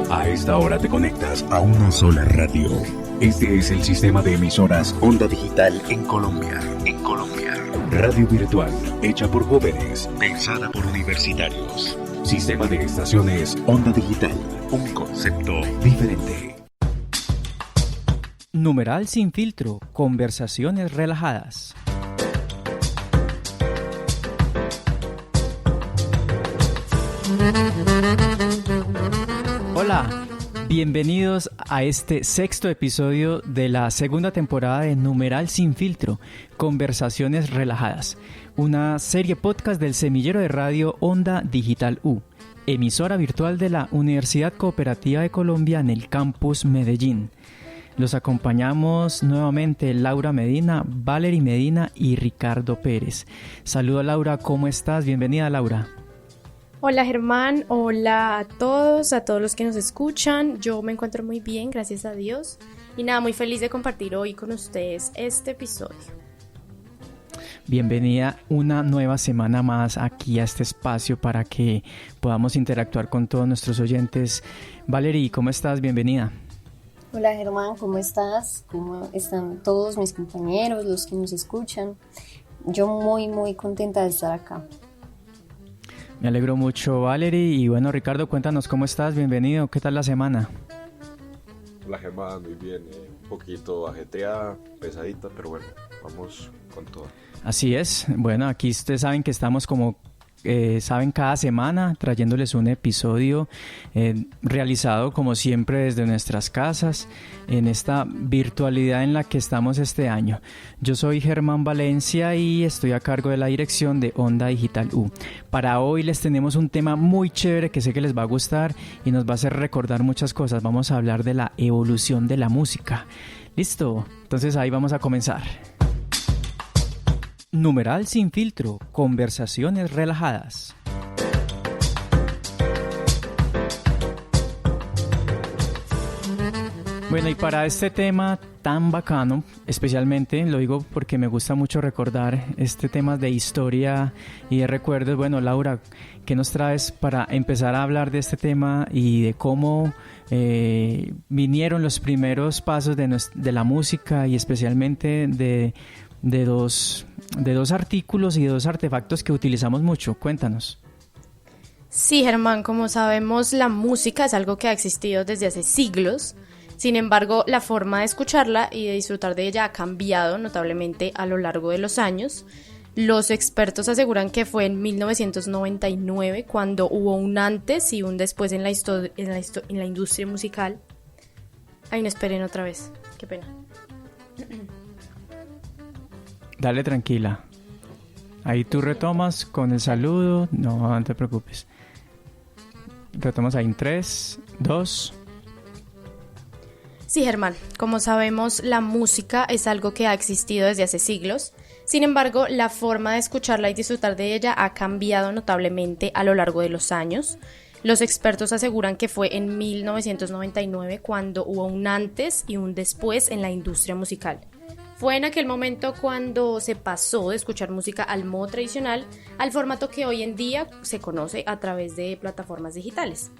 A esta hora te conectas a una sola radio. Este es el sistema de emisoras Onda Digital en Colombia. Radio virtual, hecha por jóvenes, pensada por universitarios. Sistema de estaciones Onda Digital, un concepto diferente. Numeral sin filtro, conversaciones relajadas. Hola, bienvenidos a este sexto episodio de la segunda temporada de Numeral sin filtro, conversaciones relajadas, una serie podcast del semillero de radio Onda Digital U, emisora virtual de la Universidad Cooperativa de Colombia en el campus Medellín. Los acompañamos nuevamente Laura Medina, Valery Medina y Ricardo Pérez. Saludo Laura, ¿cómo estás? Bienvenida Laura. Hola Germán, hola a todos los que nos escuchan. Yo me encuentro muy bien, gracias a Dios. Y nada, muy feliz de compartir hoy con ustedes este episodio. Bienvenida una nueva semana más aquí a este espacio para que podamos interactuar con todos nuestros oyentes. Valery, ¿cómo estás? Bienvenida. Hola Germán, ¿cómo estás? ¿Cómo están todos mis compañeros, los que nos escuchan? Yo muy contenta de estar acá. Me alegro mucho, Valery. Y bueno, Ricardo, cuéntanos cómo estás. Bienvenido. ¿Qué tal la semana? Hola Germán, muy bien. Un poquito ajetreada, pesadita, pero bueno, vamos con todo. Así es. Bueno, aquí ustedes saben que estamos como saben, cada semana trayéndoles un episodio realizado como siempre desde nuestras casas en esta virtualidad en la que estamos este año. Yo soy Germán Valencia y estoy a cargo de la dirección de Onda Digital U. Para hoy les tenemos un tema muy chévere que sé que les va a gustar y nos va a hacer recordar muchas cosas. Vamos a hablar de la evolución de la música. ¿Listo? Entonces ahí vamos a comenzar. Numeral sin filtro, conversaciones relajadas. Bueno, y para este tema tan bacano, especialmente, lo digo porque me gusta mucho recordar este tema de historia y de recuerdos. Bueno, Laura, ¿qué nos traes para empezar a hablar de este tema y de cómo vinieron los primeros pasos de la música y especialmente de dos artículos y de dos artefactos que utilizamos mucho? Cuéntanos. Sí, Germán, como sabemos, la música es algo que ha existido desde hace siglos. Sin embargo, la forma de escucharla y de disfrutar de ella ha cambiado notablemente a lo largo de los años. Los expertos aseguran que fue en 1999 cuando hubo un antes y un después en la industria musical. Ay, no, esperen otra vez. Qué pena. Dale, tranquila. Ahí tú retomas con el saludo. No te preocupes. Retomas ahí en 3, 2... Sí, Germán, como sabemos, la música es algo que ha existido desde hace siglos. Sin embargo, la forma de escucharla y disfrutar de ella ha cambiado notablemente a lo largo de los años. Los expertos aseguran que fue en 1999 cuando hubo un antes y un después en la industria musical. Fue en aquel momento cuando se pasó de escuchar música al modo tradicional al formato que hoy en día se conoce a través de plataformas digitales.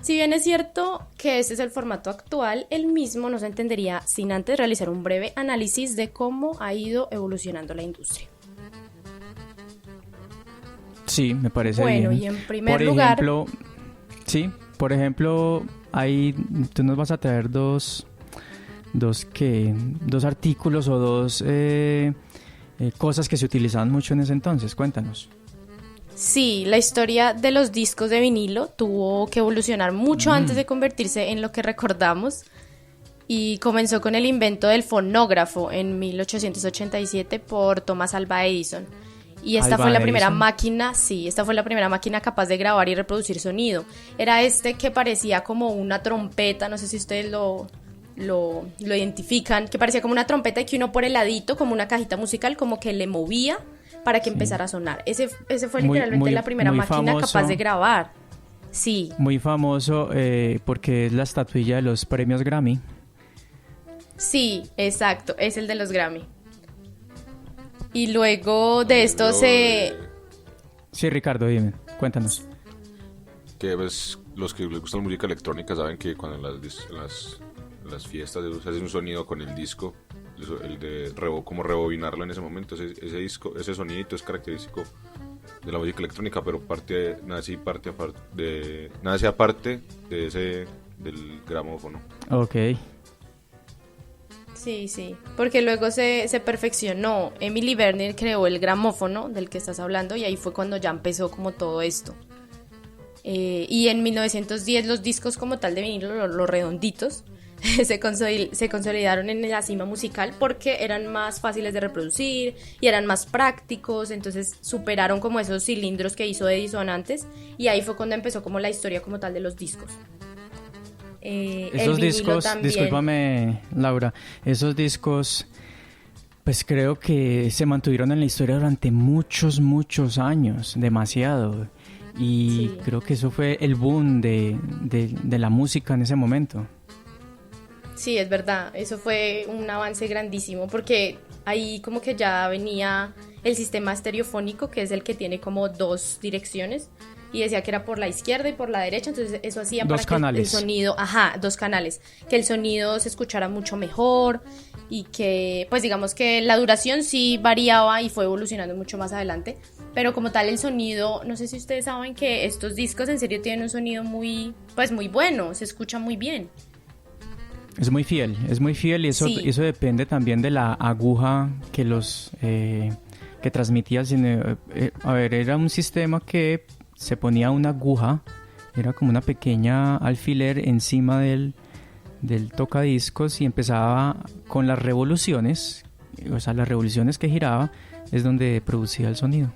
Si bien es cierto que este es el formato actual, el mismo no se entendería sin antes realizar un breve análisis de cómo ha ido evolucionando la industria. Sí, me parece bien. bien. Y en primer lugar... Por ejemplo, ahí tú nos vas a traer dos artículos o dos cosas que se utilizaban mucho en ese entonces. Cuéntanos. Sí, la historia de los discos de vinilo tuvo que evolucionar mucho antes de convertirse en lo que recordamos y comenzó con el invento del fonógrafo en 1887 por Thomas Alva Edison. Y esta fue la primera máquina capaz de grabar y reproducir sonido. Era que parecía como una trompeta, no sé si ustedes lo identifican, que parecía como una trompeta y que uno por el ladito, como una cajita musical, como que le movía para que empezara a sonar. Ese fue literalmente la primera máquina famoso, capaz de grabar. Sí. Muy famoso porque es la estatuilla de los premios Grammy. Sí, exacto, es el de los Grammy. Y luego de esto se... Sí, Ricardo, dime, cuéntanos. Que pues los que les gusta la música electrónica saben que cuando en las fiestas se hace un sonido con el disco, el de como rebobinarlo en ese momento, ese disco, ese sonidito es característico de la música electrónica, pero nace aparte de ese del gramófono. Ok. Sí, porque luego se perfeccionó. Emily Werner creó el gramófono del que estás hablando y ahí fue cuando ya empezó como todo esto. Y en 1910 los discos como tal de vinilo, los redonditos, se consolidaron en la cima musical porque eran más fáciles de reproducir y eran más prácticos, entonces superaron como esos cilindros que hizo Edison antes y ahí fue cuando empezó como la historia como tal de los discos. Esos discos, también... discúlpame Laura, esos discos pues creo que se mantuvieron en la historia durante muchos años, demasiado, y sí, creo que eso fue el boom de la música en ese momento. Sí, es verdad, eso fue un avance grandísimo porque ahí como que ya venía el sistema estereofónico, que es el que tiene como dos direcciones, y decía que era por la izquierda y por la derecha, entonces eso hacía para que el sonido, dos canales, que el sonido se escuchara mucho mejor y que, pues digamos que la duración sí variaba y fue evolucionando mucho más adelante, pero como tal el sonido, no sé si ustedes saben que estos discos en serio tienen un sonido muy bueno, se escucha muy bien. Es muy fiel y eso, sí, eso depende también de la aguja que que transmitía el cine. A ver, era un sistema que se ponía una aguja, era como una pequeña alfiler encima del tocadiscos y empezaba con las revoluciones, o sea, las revoluciones que giraba es donde producía el sonido.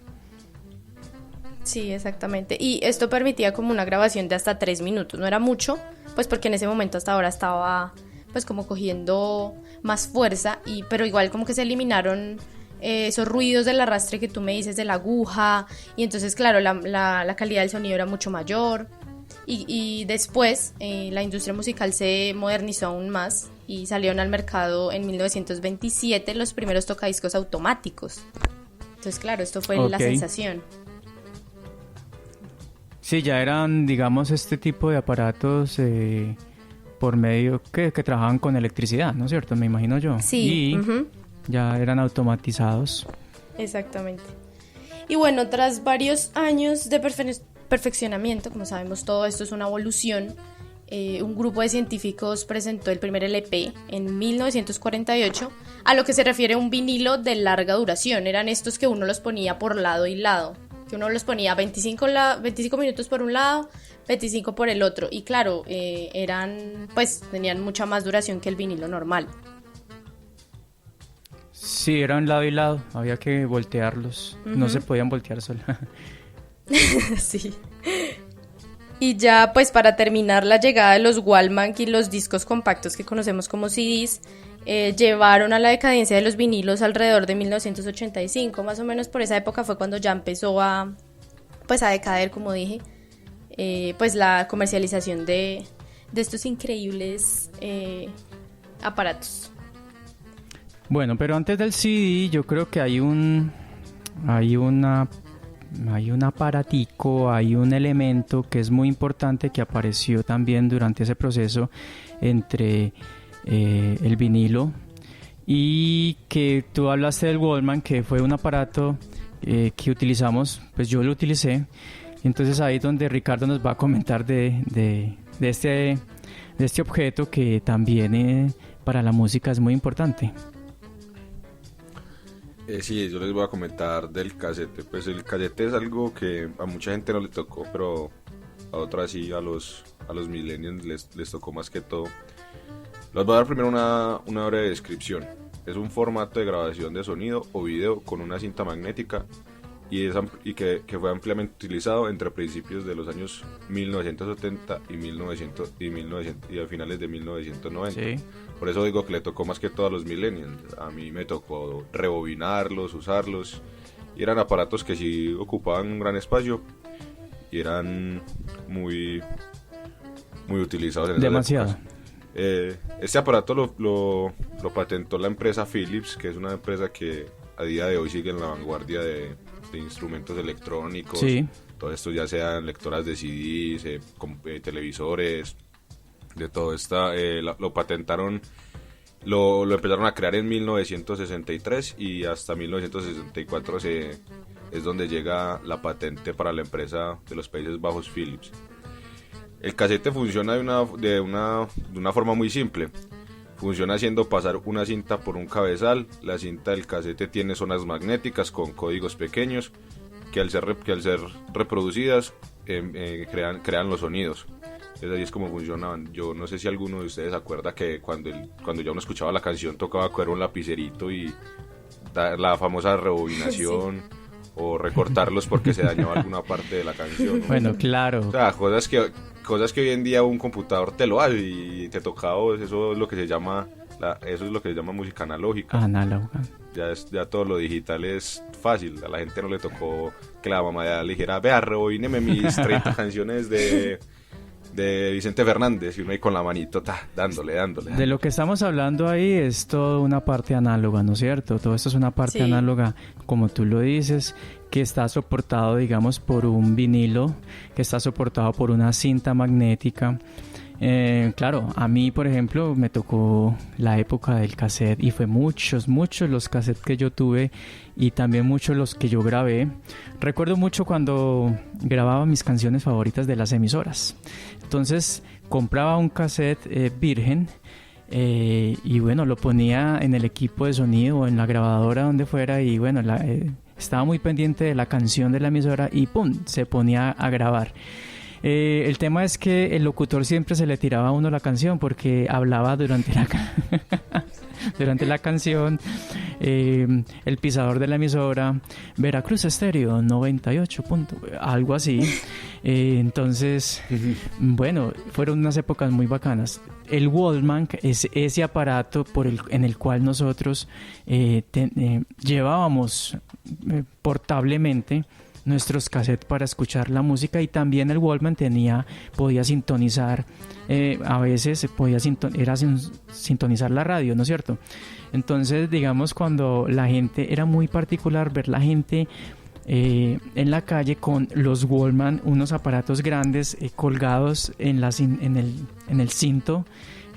Sí, exactamente. Y esto permitía como una grabación de hasta 3 minutos. No era mucho, pues porque en ese momento hasta ahora estaba pues como cogiendo más fuerza, pero igual como que se eliminaron esos ruidos del arrastre que tú me dices de la aguja, y entonces claro, la calidad del sonido era mucho mayor. Y después la industria musical se modernizó aún más y salieron al mercado en 1927 los primeros tocadiscos automáticos. Entonces claro, esto fue la sensación. Sí, ya eran, digamos, este tipo de aparatos por medio que trabajaban con electricidad, ¿no es cierto? Me imagino yo. Sí. Y ya eran automatizados. Exactamente. Y bueno, tras varios años de perfeccionamiento, como sabemos, todo esto es una evolución. Un grupo de científicos presentó el primer LP en 1948, a lo que se refiere a un vinilo de larga duración. Eran estos que uno los ponía por lado y lado, que uno los ponía 25 minutos por un lado, 25 por el otro, y claro, tenían mucha más duración que el vinilo normal. Sí, eran lado y lado, había que voltearlos, no se podían voltear sola. Sí. Y ya pues para terminar, la llegada de los Walkman y los discos compactos que conocemos como CDs llevaron a la decadencia de los vinilos alrededor de 1985, más o menos por esa época fue cuando ya empezó a decaer, como dije, pues la comercialización de estos increíbles aparatos. Bueno, pero antes del CD yo creo que hay un aparatico, hay un elemento que es muy importante que apareció también durante ese proceso entre el vinilo, y que tú hablaste del Walkman, que fue un aparato que utilizamos, pues yo lo utilicé, y entonces ahí es donde Ricardo nos va a comentar de este objeto que también para la música es muy importante. Sí, yo les voy a comentar del casete. Pues el casete es algo que a mucha gente no le tocó, pero a otras sí, a los millennials les tocó más que todo. Les voy a dar primero una breve descripción. Es un formato de grabación de sonido o video con una cinta magnética y que fue ampliamente utilizado entre principios de los años 1970 y a finales de 1990. Sí. Por eso digo que le tocó más que todo a los millennials. A mí me tocó rebobinarlos, usarlos, y eran aparatos que sí ocupaban un gran espacio y eran muy utilizados en demasiado. Esas épocas. Este aparato lo patentó la empresa Philips, que es una empresa que a día de hoy sigue en la vanguardia de instrumentos electrónicos, sí, todo esto, ya sean lectoras de CDs, televisores, de todo esto. Lo patentaron, lo empezaron a crear en 1963 y hasta 1964 es donde llega la patente para la empresa de los Países Bajos, Philips. El casete funciona de una forma muy simple. Funciona haciendo pasar una cinta por un cabezal. La cinta del casete tiene zonas magnéticas con códigos pequeños que al ser reproducidas crean los sonidos. Entonces ahí es como funcionaban. Yo no sé si alguno de ustedes acuerda que cuando ya uno escuchaba la canción tocaba coger un lapicerito y dar la famosa rebobinación. Sí. O recortarlos porque se dañaba alguna parte de la canción, ¿no? Bueno, claro. O sea, cosas que hoy en día un computador te lo hace y te tocaba, eso es lo que se llama música analógica. Análoga. Ya todo lo digital es fácil. A la gente no le tocó que la mamá le dijera, vea, rebobíneme mis 30 canciones de Vicente Fernández, y uno ahí con la manito dándole. De lo que estamos hablando ahí es toda una parte análoga, ¿no es cierto? Todo esto es una parte análoga, como tú lo dices, que está soportado, digamos, por un vinilo, que está soportado por una cinta magnética. Claro, a mí, por ejemplo, me tocó la época del cassette y fue muchos los cassettes que yo tuve y también muchos los que yo grabé. Recuerdo mucho cuando grababa mis canciones favoritas de las emisoras. Entonces compraba un cassette virgen y bueno, lo ponía en el equipo de sonido o en la grabadora donde fuera y bueno, estaba muy pendiente de la canción de la emisora y ¡pum!, se ponía a grabar. El tema es que el locutor siempre se le tiraba a uno la canción porque hablaba durante la canción, el pisador de la emisora, Veracruz Estéreo 98 algo así. Entonces, bueno, fueron unas épocas muy bacanas. El Walkman es ese aparato en el cual nosotros llevábamos portablemente nuestros cassettes para escuchar la música, y también el Walkman podía sintonizar, a veces sintonizar la radio, ¿no es cierto? Entonces, digamos, cuando la gente, era muy particular ver la gente en la calle con los Walkman, unos aparatos grandes colgados en el cinto,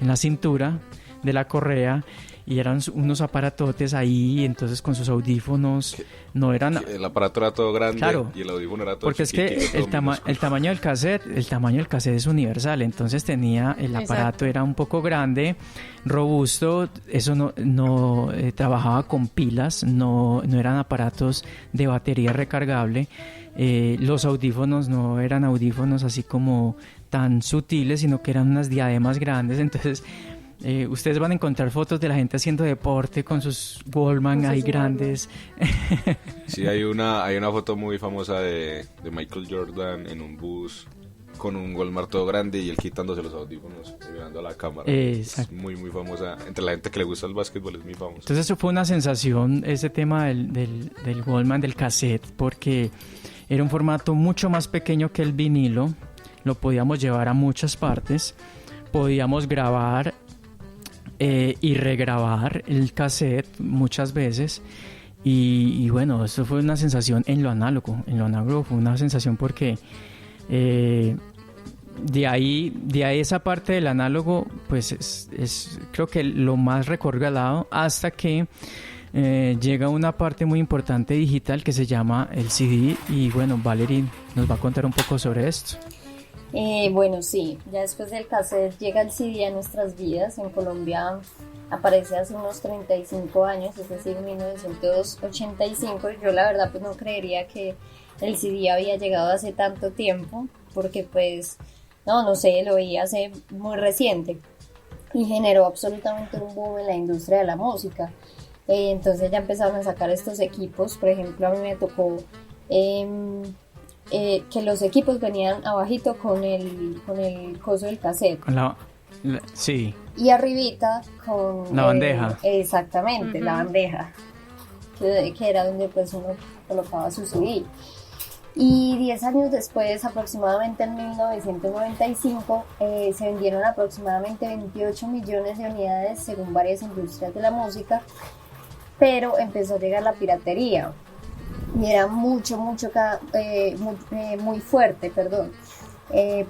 en la cintura de la correa, y eran unos aparatotes ahí, entonces con sus audífonos no eran... El aparato era todo grande, claro, y el audífono era todo porque chiquitico. Es que el tamaño del cassette es universal, entonces el aparato era un poco grande, robusto, eso no trabajaba con pilas, no eran aparatos de batería recargable, los audífonos no eran audífonos así como tan sutiles, sino que eran unas diademas grandes, entonces... ustedes van a encontrar fotos de la gente haciendo deporte con sus Walkman ahí grandes. Sí, hay una foto muy famosa de Michael Jordan en un bus con un Walkman todo grande y él quitándose los audífonos y mirando a la cámara. Exacto. Es muy muy famosa entre la gente que le gusta el básquetbol, es muy famosa. Entonces eso fue una sensación, ese tema del Walkman, del cassette, porque era un formato mucho más pequeño que el vinilo, lo podíamos llevar a muchas partes, podíamos grabar y regrabar el cassette muchas veces y bueno, eso fue una sensación en lo análogo fue una sensación porque de ahí esa parte del análogo pues es creo que lo más recordado hasta que llega una parte muy importante digital que se llama el CD y bueno, Valerie nos va a contar un poco sobre esto. Bueno, sí, ya después del cassette llega el CD a nuestras vidas. En Colombia aparece hace unos 35 años, es decir, 1985. Yo la verdad pues no creería que el CD había llegado hace tanto tiempo, porque pues, no sé, lo veía hace muy reciente y generó absolutamente un boom en la industria de la música. Entonces ya empezaron a sacar estos equipos, por ejemplo a mí me tocó... que los equipos venían abajito con el coso del cassette. Sí. Y arribita con... La bandeja. Exactamente, la bandeja. Que era donde pues uno colocaba su CD. Y 10 años después, aproximadamente en 1995, se vendieron aproximadamente 28 millones de unidades según varias industrias de la música, pero empezó a llegar la piratería. y era muy fuerte, perdón.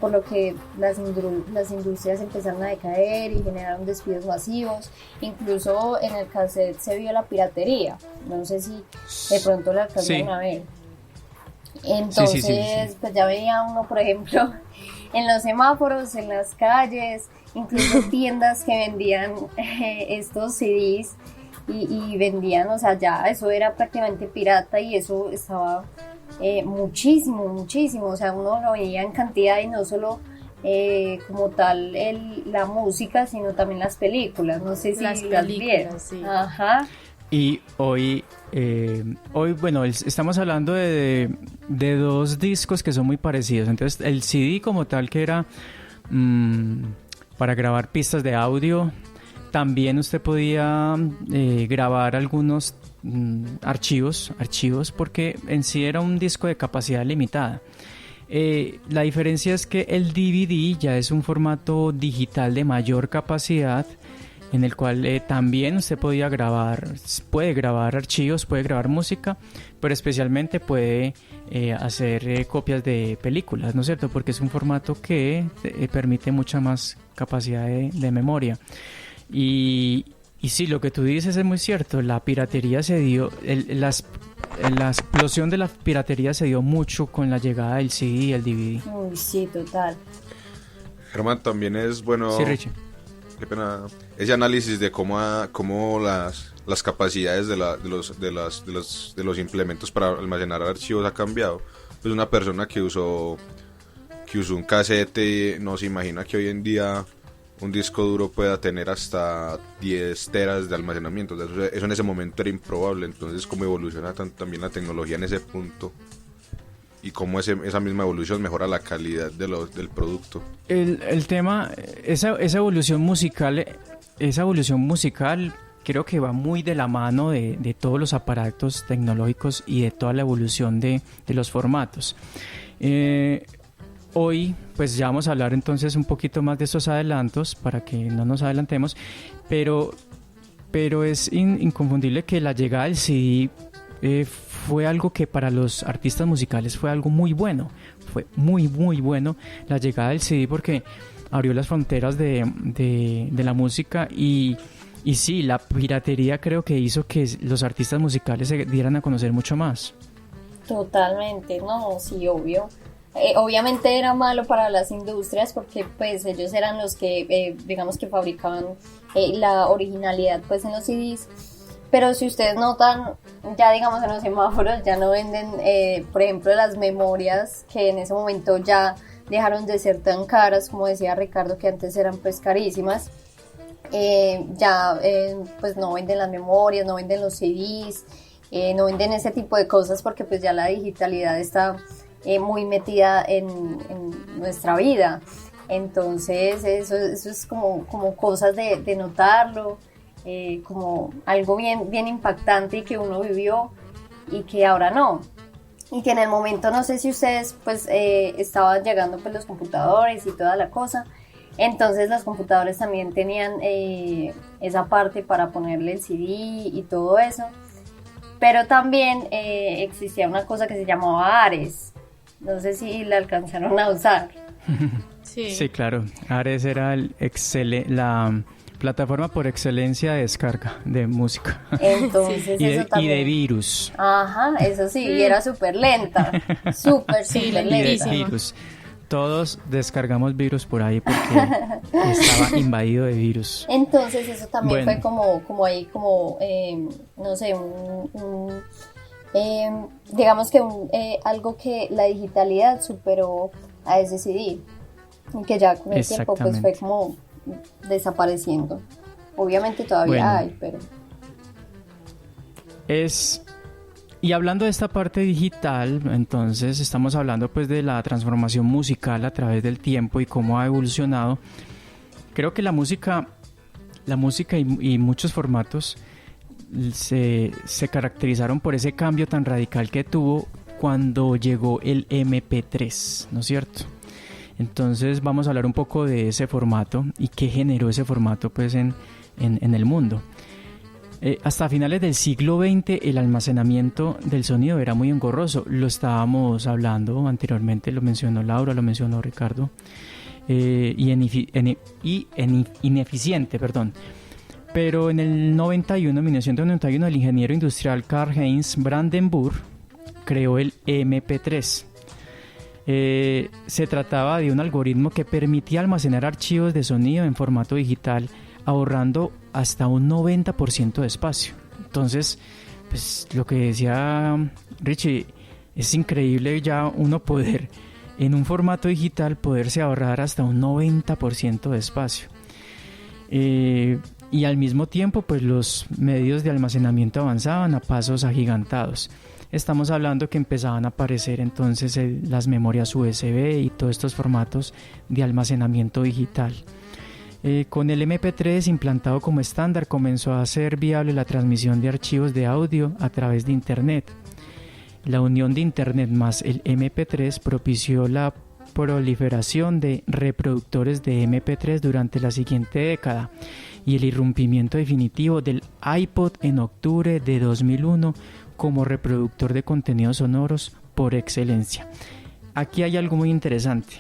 Por lo que las industrias empezaron a decaer y generaron despidos masivos. Incluso en el cassette se vio la piratería. No sé si de pronto la alcanzaron a ver. Entonces, sí. Pues ya veía uno, por ejemplo, en los semáforos, en las calles, incluso tiendas que vendían estos CDs y vendían, o sea, ya eso era prácticamente pirata y eso estaba muchísimo, o sea, uno lo veía en cantidad y no solo como tal la música, sino también las películas, no sé si las vieron. Sí. Ajá. Y hoy bueno, estamos hablando de dos discos que son muy parecidos. Entonces, el CD como tal, que era para grabar pistas de audio, también usted podía grabar algunos archivos, porque en sí era un disco de capacidad limitada. La diferencia es que el DVD ya es un formato digital de mayor capacidad, en el cual también usted puede grabar archivos, puede grabar música, pero especialmente puede hacer copias de películas, ¿no es cierto? Porque es un formato que permite mucha más capacidad de memoria. Y sí, lo que tú dices es muy cierto, la piratería se dio, la explosión de la piratería se dio mucho con la llegada del CD y el DVD. Uy, sí, total. Germán, también es bueno... Sí, Richie. Qué pena. Ese análisis de cómo las capacidades de los implementos para almacenar archivos ha cambiado. Pues una persona que usó un casete no se imagina que hoy en día un disco duro pueda tener hasta 10 teras de almacenamiento. Eso en ese momento era improbable. Entonces, cómo evoluciona también la tecnología en ese punto y cómo esa misma evolución mejora la calidad del producto. El tema, esa evolución musical creo que va muy de la mano de todos los aparatos tecnológicos y de toda la evolución de los formatos. Hoy pues ya vamos a hablar entonces un poquito más de estos adelantos para que no nos adelantemos, pero es inconfundible que la llegada del CD fue algo que para los artistas musicales fue algo muy bueno. Fue muy bueno la llegada del CD porque abrió las fronteras de la música y sí, la piratería creo que hizo que los artistas musicales se dieran a conocer mucho más. Totalmente, no, sí, obvio. Obviamente era malo para las industrias porque pues ellos eran los que digamos que fabricaban la originalidad pues en los CDs. Pero si ustedes notan, ya digamos en los semáforos ya no venden, por ejemplo, las memorias que en ese momento ya dejaron de ser tan caras, como decía Ricardo, que antes eran pues carísimas. Pues no venden las memorias, no venden los CDs, no venden ese tipo de cosas porque pues ya la digitalidad está muy metida en nuestra vida. Entonces eso es como cosas de notarlo. Como algo bien impactante y que uno vivió y que ahora no, y que en el momento no sé si ustedes pues estaban llegando pues los computadores y toda la cosa, entonces los computadores también tenían esa parte para ponerle el CD y todo eso, pero también existía una cosa que se llamaba Ares, no sé si la alcanzaron a usar. Sí, claro, Ares era la plataforma por excelencia de descarga de música. Entonces y de virus. Ajá, eso sí, y era súper lenta. Súper lenta. Y de virus. Todos descargamos virus por ahí porque estaba invadido de virus. Entonces eso también fue como ahí, no sé, digamos que algo que la digitalidad superó a ese CD. Y que ya con el tiempo pues fue como desapareciendo. Obviamente todavía hay, pero... Y hablando de esta parte digital, entonces estamos hablando pues de la transformación musical a través del tiempo y cómo ha evolucionado. Creo que la música y muchos formatos se caracterizaron por ese cambio tan radical que tuvo cuando llegó el MP3, ¿no es cierto? Entonces vamos a hablar un poco de ese formato y qué generó ese formato pues en el mundo. Hasta finales del siglo XX el almacenamiento del sonido era muy engorroso. Lo estábamos hablando anteriormente, lo mencionó Laura, lo mencionó Ricardo, ineficiente, perdón. Pero en el 1991, el ingeniero industrial Karl-Heinz Brandenburg creó el MP3. Se trataba de un algoritmo que permitía almacenar archivos de sonido en formato digital, ahorrando hasta un 90% de espacio. Entonces, pues lo que decía Richie, es increíble ya uno poder, en un formato digital, poderse ahorrar hasta un 90% de espacio. Y al mismo tiempo, pues los medios de almacenamiento avanzaban a pasos agigantados. Estamos hablando que empezaban a aparecer entonces las memorias USB y todos estos formatos de almacenamiento digital. Con el MP3 implantado como estándar, comenzó a ser viable la transmisión de archivos de audio a través de Internet. La unión de Internet más el MP3 propició la proliferación de reproductores de MP3 durante la siguiente década y el irrumpimiento definitivo del iPod en octubre de 2001 como reproductor de contenidos sonoros por excelencia. Aquí hay algo muy interesante.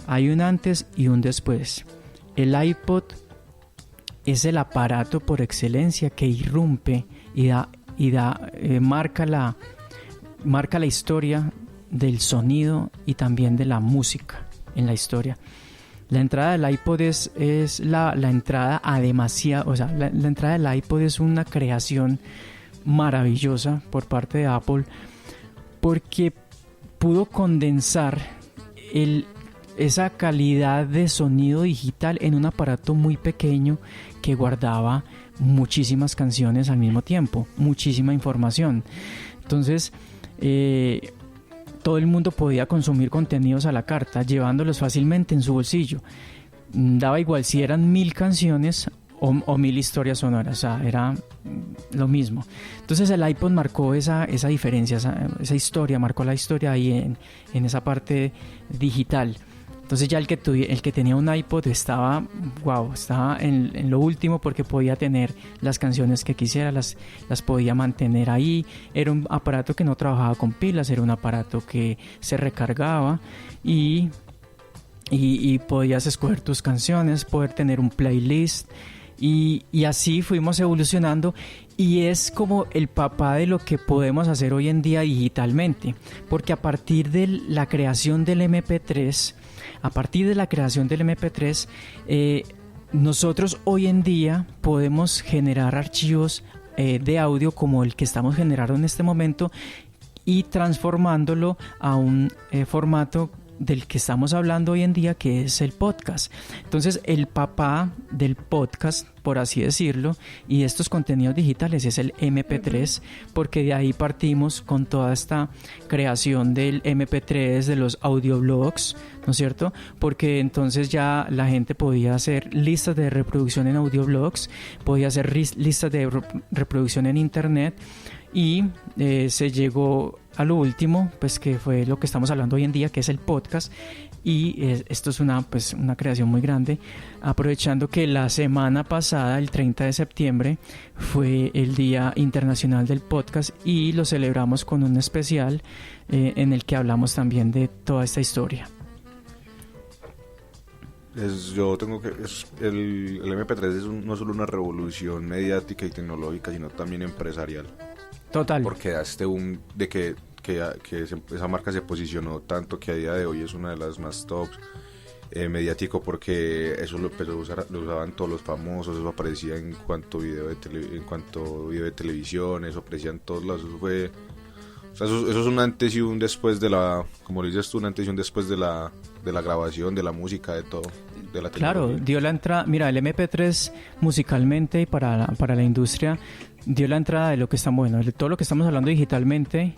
Hay un antes y un después. El iPod es el aparato por excelencia que irrumpe y marca la historia del sonido y también de la música en la historia. La entrada del iPod es la entrada a demasiado, o sea, la entrada del iPod es una creación maravillosa por parte de Apple, porque pudo condensar esa calidad de sonido digital en un aparato muy pequeño que guardaba muchísimas canciones al mismo tiempo, muchísima información. Entonces, todo el mundo podía consumir contenidos a la carta, llevándolos fácilmente en su bolsillo. Daba igual si eran 1000 canciones o 1000 historias sonoras, o sea, era lo mismo. Entonces el iPod marcó esa diferencia, esa historia, marcó la historia ahí en esa parte digital. Entonces ya el que tenía un iPod estaba en lo último, porque podía tener las canciones que quisiera, las podía mantener ahí. Era un aparato que no trabajaba con pilas, era un aparato que se recargaba y podías escoger tus canciones, poder tener un playlist. Y así fuimos evolucionando, y es como el papá de lo que podemos hacer hoy en día digitalmente, porque a partir de la creación del MP3, nosotros hoy en día podemos generar archivos de audio como el que estamos generando en este momento y transformándolo a un formato del que estamos hablando hoy en día, que es el podcast. Entonces el papá del podcast, por así decirlo, y estos contenidos digitales es el MP3, porque de ahí partimos con toda esta creación del MP3, de los audioblogs, ¿no es cierto? Porque entonces ya la gente podía hacer listas de reproducción en audioblogs, podía hacer listas de reproducción en internet, y se llegó a lo último, pues que fue lo que estamos hablando hoy en día, que es el podcast. Y esto es una creación muy grande, aprovechando que la semana pasada, el 30 de septiembre, fue el Día Internacional del Podcast, y lo celebramos con un especial en el que hablamos también de toda esta historia. El MP3 es no solo una revolución mediática y tecnológica, sino también empresarial. Total. Porque da este boom de que esa marca se posicionó tanto que a día de hoy es una de las más tops mediático, porque eso lo usaban todos los famosos, eso aparecía en cuanto video de televisión, eso aparecía en todos lados. Eso es un antes y un después de la, como dices tú, un antes y un después de la grabación, de la música, de todo, de la tecnología. Claro, dio la entrada. Mira, el MP3 musicalmente y para la industria dio la entrada de lo que está bueno, de todo lo que estamos hablando digitalmente,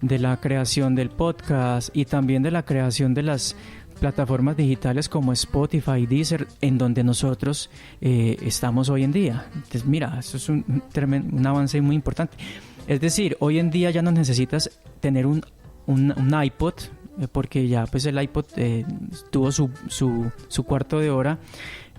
de la creación del podcast y también de la creación de las plataformas digitales como Spotify, Deezer, en donde nosotros estamos hoy en día. Entonces, mira, eso es un avance muy importante. Es decir, hoy en día ya no necesitas tener un iPod, porque ya pues el iPod tuvo su cuarto de hora.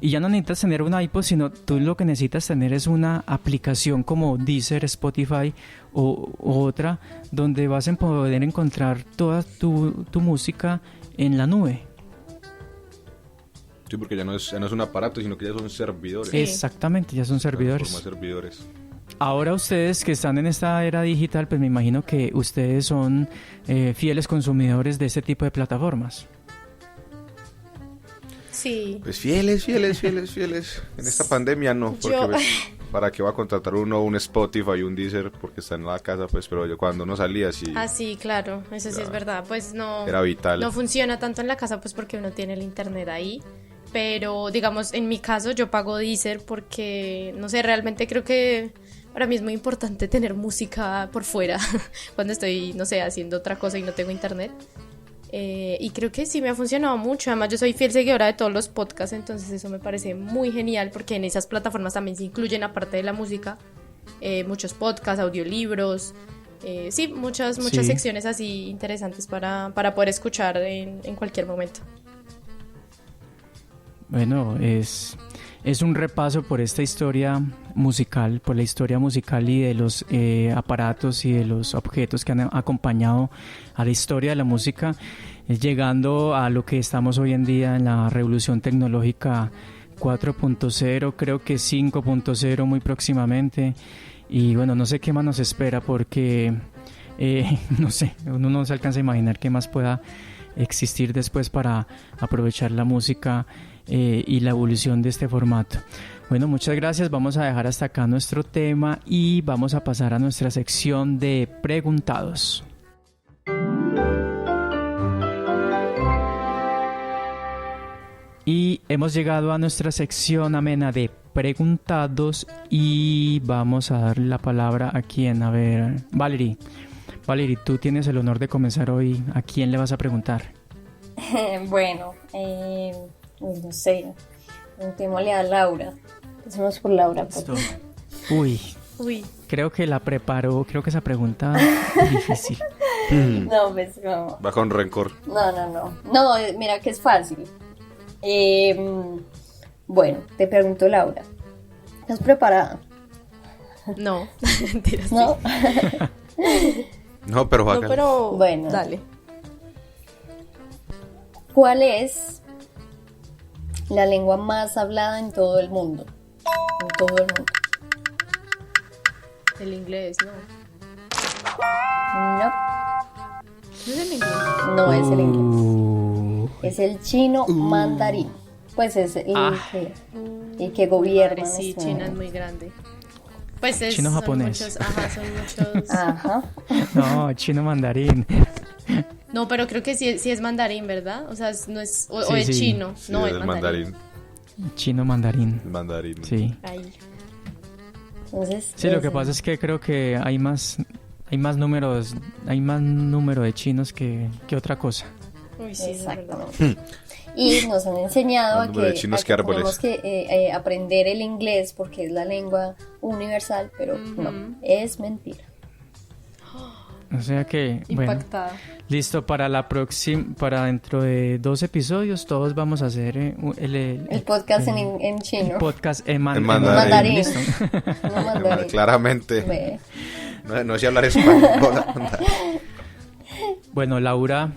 Y ya no necesitas tener un iPod, sino tú lo que necesitas tener es una aplicación como Deezer, Spotify o otra, donde vas a poder encontrar toda tu música en la nube. Sí, porque ya no es un aparato, sino que ya son servidores. Sí. Exactamente, ya son servidores. Más servidores. Ahora ustedes que están en esta era digital, pues me imagino que ustedes son fieles consumidores de este tipo de plataformas. Sí. Pues fieles. En esta pandemia no, porque Yo- pues, ¿para qué va a contratar uno un Spotify y un Deezer? Porque está en la casa, pues, pero yo cuando no salía sí Ah, sí, claro, eso sí Ya. es verdad. Pues no, era vital. no funciona tanto en la casa, pues porque uno tiene el internet ahí. Pero, digamos, en mi caso yo pago Deezer porque, no sé, realmente creo que para mí es muy importante tener música por fuera cuando estoy, no sé, haciendo otra cosa y no tengo internet. Y creo que sí me ha funcionado mucho. Además, yo soy fiel seguidora de todos los podcasts, entonces eso me parece muy genial porque en esas plataformas también se incluyen, aparte de la música, muchos podcasts, audiolibros. Sí, muchas Sí. secciones así interesantes para poder escuchar en cualquier momento. Bueno, es un repaso por esta historia musical, por la historia musical y de los aparatos y de los objetos que han acompañado a la historia de la música, llegando a lo que estamos hoy en día en la revolución tecnológica 4.0, creo que 5.0 muy próximamente. Y bueno, no sé qué más nos espera porque, no sé, uno no se alcanza a imaginar qué más pueda existir después para aprovechar la música y la evolución de este formato. Bueno, muchas gracias. Vamos a dejar hasta acá nuestro tema y vamos a pasar a nuestra sección de preguntados. Y hemos llegado a nuestra sección amena de preguntados y vamos a dar la palabra a quién. A ver, Valerie, tú tienes el honor de comenzar hoy. ¿A quién le vas a preguntar? Bueno, no sé, preguntémosle a Laura. Empecemos por Laura. Listo. Uy, Uy, creo que la preparó, creo que esa pregunta difícil. No, pues no. Va con rencor. No, mira que es fácil. Bueno, te pregunto, Laura. ¿Estás preparada? no, mentiras. ¿No? No, pero No, hágale. pero Bueno. dale. ¿Cuál es la lengua más hablada en todo el mundo? En todo el mundo. El inglés, no. No, ¿No es el inglés? no es el inglés. Es el chino mandarín. Pues es el que gobierna. Madre, sí, en este China es momento. muy grande. Pues es, Chino son japonés. muchos, ajá, son muchos. Ajá. No, chino mandarín. No, pero creo que sí es mandarín, ¿verdad? O sea, no es, o Sí, es sí. chino. Sí, No, es es mandarín. Chino mandarín. Mandarín. Sí. Ahí. Entonces, Sí, lo que ese. pasa es que creo que hay más números, hay más número de chinos que otra cosa. Uy, sí, es verdad. Exactamente. Y nos han enseñado Más a número de que, chinos a que que árboles. tenemos que aprender el inglés porque es la lengua universal, pero no, es mentira. O sea que, bueno, Impactada. listo para la próxima, para dentro de 2 episodios todos vamos a hacer El podcast en chino. podcast En mandarín. mandarín. Listo. No mandarín. Claramente. Ve. No sé hablar español. Bueno, Laura,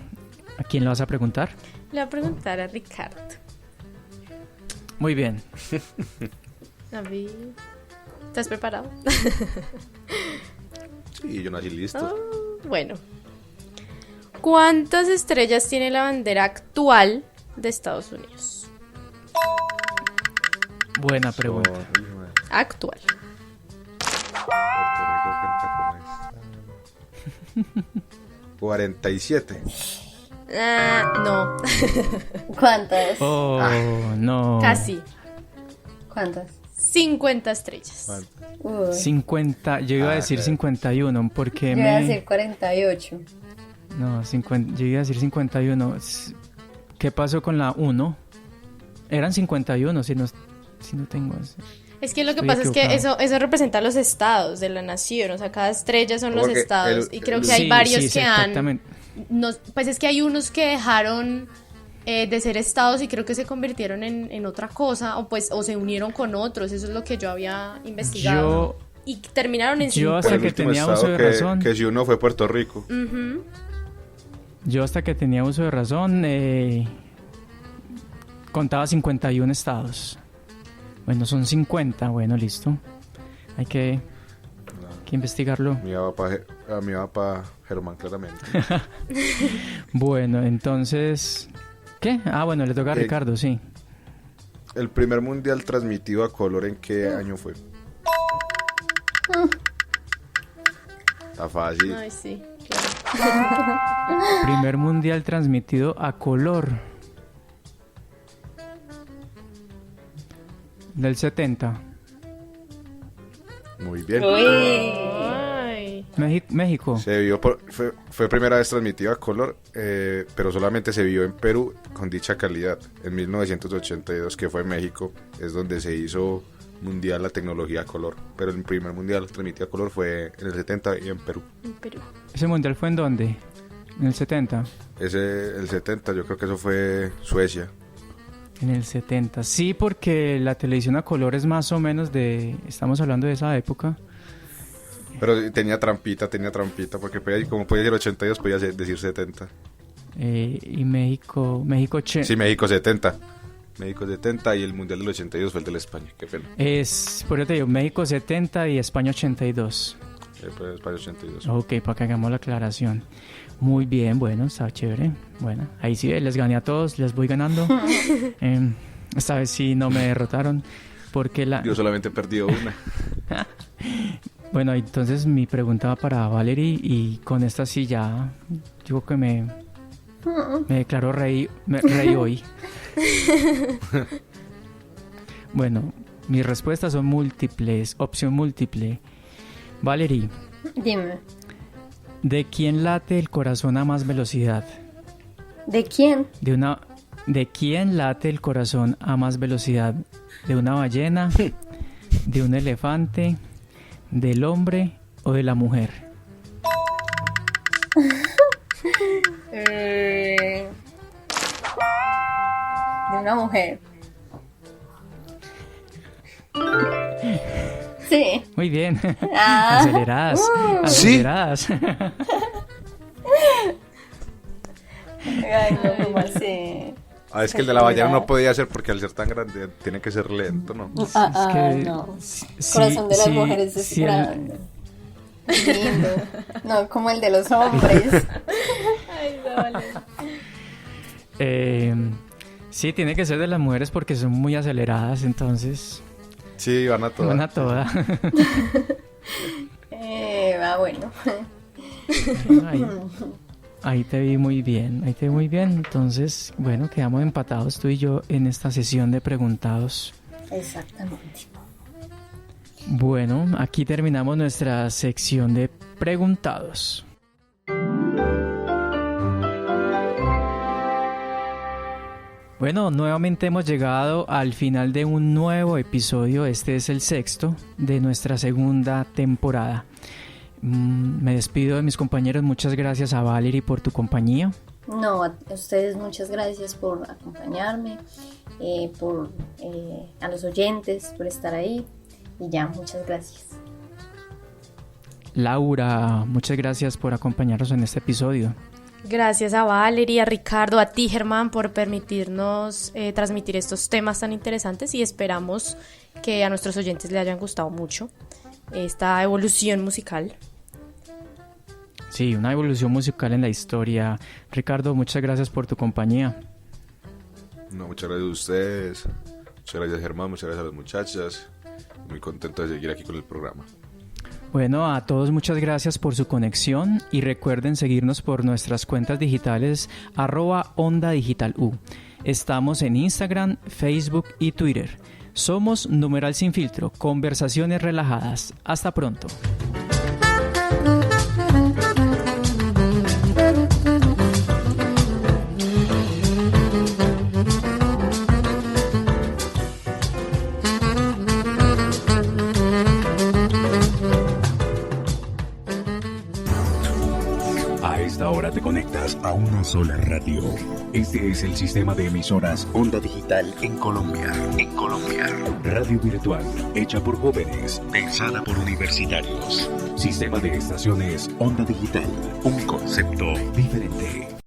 ¿a quién le vas a preguntar? Le voy a preguntar a Ricardo. Muy bien. David, ¿estás preparado? Sí, yo nací listo. Bueno. ¿Cuántas estrellas tiene la bandera actual de Estados Unidos? Buena pregunta. Oh, hijo de- Actual. Puerto Rico canta con esta. 47. No, ¿Cuántas? Oh, no. casi. ¿Cuántas? 50 estrellas. Uy, 50, yo iba a decir claro. 51 porque yo iba a decir 48. No, 50, yo iba a decir 51. ¿Qué pasó con la 1? Eran 51, si no tengo eso. Es que lo que Estoy pasa es que equivocado. eso representa los estados de la nación, o sea, cada estrella son los Porque estados. el- Y creo el- que hay Sí, varios sí, que han... exactamente. Pues es que hay unos que dejaron de ser estados y creo que se convirtieron en otra cosa o se unieron con otros. Eso es lo que yo había investigado. Y terminaron en 50. Hasta que tenía uso de razón. Que si uno fue Puerto Rico. Uh-huh. Yo hasta que tenía uso de razón contaba 51 estados. Bueno, son 50. Bueno, listo. Hay que investigarlo. Mi papá Germán, claramente. Bueno, entonces... ¿Qué? Bueno, le toca a Ricardo, sí. ¿El primer mundial transmitido a color en qué año fue? Está fácil. Ay, sí, claro. Primer mundial transmitido a color. Del 70. Muy bien. Ay. México. Se vio fue primera vez transmitido a color, pero solamente se vio en Perú con dicha calidad. En 1982, que fue en México, es donde se hizo mundial la tecnología a color. Pero el primer mundial transmitido a color fue en el 70 y en Perú. En Perú. ¿Ese mundial fue en dónde? ¿En el 70? El 70, yo creo que eso fue Suecia. En el 70. Sí, porque la televisión a color es más o menos estamos hablando de esa época. Pero tenía trampita, porque como podía decir 82, podía decir 70. Y México... Sí, México 70. México 70 y el Mundial del 82 fue el de la España, qué pena. Por eso te digo, México 70 y España 82. Pues España 82. Ok, para que hagamos la aclaración. Muy bien, bueno, está chévere. Bueno, ahí sí les gané a todos, les voy ganando. Esta vez sí no me derrotaron, porque Yo solamente he perdido una. Bueno, entonces mi pregunta va para Valerie y con esta sí ya digo que me declaro rey hoy. Bueno, mis respuestas son múltiples, opción múltiple. Valerie. Dime. ¿De quién late el corazón a más velocidad? ¿De quién? ¿De quién late el corazón a más velocidad? ¿De una ballena? ¿De un elefante? ¿Del hombre o de la mujer? De una mujer. Sí. Muy bien. Aceleradas. Aceleradas. Ay, no, ¿cómo así? Es que el de la ballena no podía ser porque al ser tan grande tiene que ser lento, ¿no? Es que, no. Corazón de las mujeres es grande. Lindo. No, como el de los hombres. Ay, no, vale. Sí, tiene que ser de las mujeres porque son muy aceleradas, entonces... Sí, van a todas. Van a todas. Bueno. Ahí te vi muy bien, Entonces, bueno, quedamos empatados tú y yo en esta sesión de preguntados. Exactamente. Bueno, aquí terminamos nuestra sección de preguntados. Bueno, nuevamente hemos llegado al final de un nuevo episodio. Este es el 6º de nuestra segunda temporada. Me despido de mis compañeros. Muchas gracias a Valerie por tu compañía. No, a ustedes muchas gracias por acompañarme, a los oyentes por estar ahí y ya, muchas gracias. Laura, muchas gracias por acompañarnos en este episodio. Gracias a Valerie, a Ricardo, a ti, Germán, por permitirnos transmitir estos temas tan interesantes y esperamos que a nuestros oyentes les hayan gustado mucho esta evolución musical. Sí, una evolución musical en la historia. Ricardo, muchas gracias por tu compañía. No, muchas gracias a ustedes. Muchas gracias, Germán. Muchas gracias a las muchachas. Muy contento de seguir aquí con el programa. Bueno, a todos muchas gracias por su conexión y recuerden seguirnos por nuestras cuentas digitales @OndaDigitalU. Estamos en Instagram, Facebook y Twitter. Somos Numeral Sin Filtro, conversaciones relajadas. Hasta pronto. te conectas a una sola radio. Este es el sistema de emisoras Onda Digital en Colombia. En Colombia. Radio virtual, hecha por jóvenes, pensada por universitarios. Sistema de estaciones Onda Digital. Un concepto diferente.